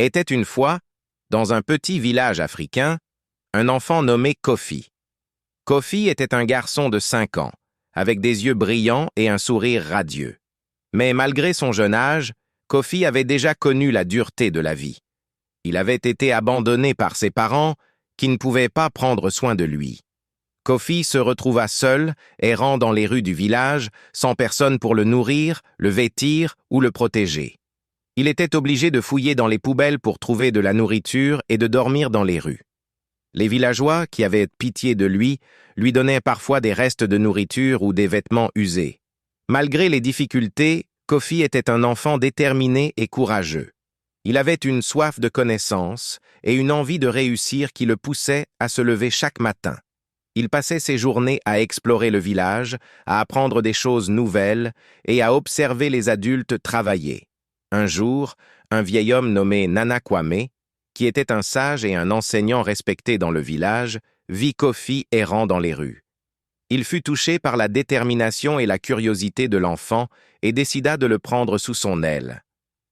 Était une fois, dans un petit village africain, un enfant nommé Kofi. Kofi était un garçon de 5 ans, avec des yeux brillants et un sourire radieux. Mais malgré son jeune âge, Kofi avait déjà connu la dureté de la vie. Il avait été abandonné par ses parents, qui ne pouvaient pas prendre soin de lui. Kofi se retrouva seul, errant dans les rues du village, sans personne pour le nourrir, le vêtir ou le protéger. Il était obligé de fouiller dans les poubelles pour trouver de la nourriture et de dormir dans les rues. Les villageois, qui avaient pitié de lui donnaient parfois des restes de nourriture ou des vêtements usés. Malgré les difficultés, Kofi était un enfant déterminé et courageux. Il avait une soif de connaissance et une envie de réussir qui le poussait à se lever chaque matin. Il passait ses journées à explorer le village, à apprendre des choses nouvelles et à observer les adultes travailler. Un jour, un vieil homme nommé Nana Kwame, qui était un sage et un enseignant respecté dans le village, vit Kofi errant dans les rues. Il fut touché par la détermination et la curiosité de l'enfant et décida de le prendre sous son aile.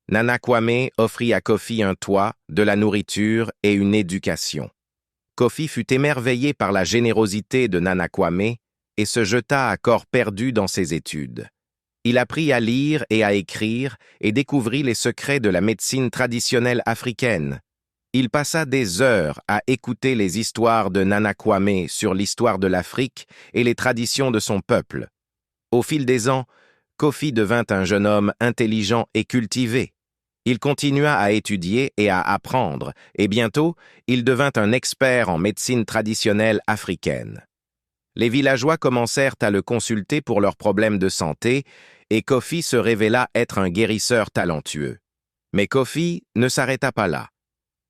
Nana Kwame offrit à Kofi un toit, de la nourriture et une éducation. Kofi fut émerveillé par la générosité de Nana Kwame et se jeta à corps perdu dans ses études. Il apprit à lire et à écrire et découvrit les secrets de la médecine traditionnelle africaine. Il passa des heures à écouter les histoires de Nana Kwame sur l'histoire de l'Afrique et les traditions de son peuple. Au fil des ans, Kofi devint un jeune homme intelligent et cultivé. Il continua à étudier et à apprendre, et bientôt, il devint un expert en médecine traditionnelle africaine. Les villageois commencèrent à le consulter pour leurs problèmes de santé, et Kofi se révéla être un guérisseur talentueux. Mais Kofi ne s'arrêta pas là.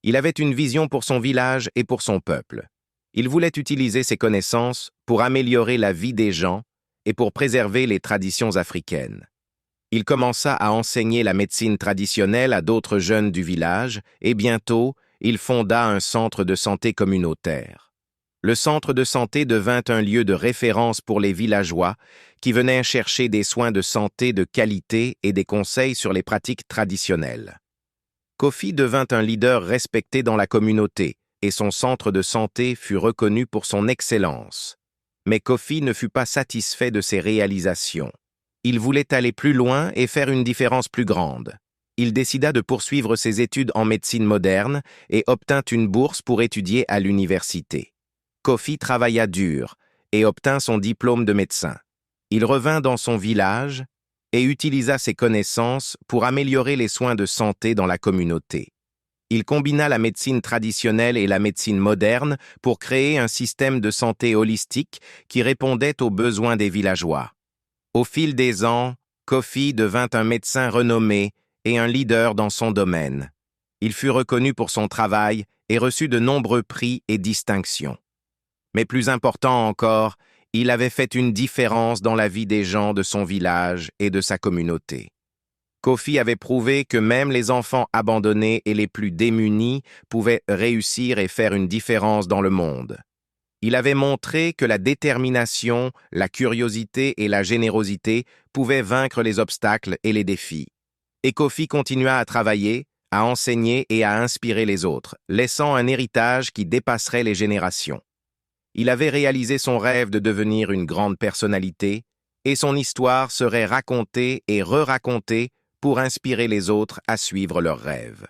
Il avait une vision pour son village et pour son peuple. Il voulait utiliser ses connaissances pour améliorer la vie des gens et pour préserver les traditions africaines. Il commença à enseigner la médecine traditionnelle à d'autres jeunes du village et bientôt, il fonda un centre de santé communautaire. Le centre de santé devint un lieu de référence pour les villageois qui venaient chercher des soins de santé de qualité et des conseils sur les pratiques traditionnelles. Kofi devint un leader respecté dans la communauté et son centre de santé fut reconnu pour son excellence. Mais Kofi ne fut pas satisfait de ses réalisations. Il voulait aller plus loin et faire une différence plus grande. Il décida de poursuivre ses études en médecine moderne et obtint une bourse pour étudier à l'université. Kofi travailla dur et obtint son diplôme de médecin. Il revint dans son village et utilisa ses connaissances pour améliorer les soins de santé dans la communauté. Il combina la médecine traditionnelle et la médecine moderne pour créer un système de santé holistique qui répondait aux besoins des villageois. Au fil des ans, Kofi devint un médecin renommé et un leader dans son domaine. Il fut reconnu pour son travail et reçut de nombreux prix et distinctions. Mais plus important encore, il avait fait une différence dans la vie des gens de son village et de sa communauté. Kofi avait prouvé que même les enfants abandonnés et les plus démunis pouvaient réussir et faire une différence dans le monde. Il avait montré que la détermination, la curiosité et la générosité pouvaient vaincre les obstacles et les défis. Et Kofi continua à travailler, à enseigner et à inspirer les autres, laissant un héritage qui dépasserait les générations. Il avait réalisé son rêve de devenir une grande personnalité, et son histoire serait racontée et re-racontée pour inspirer les autres à suivre leurs rêves.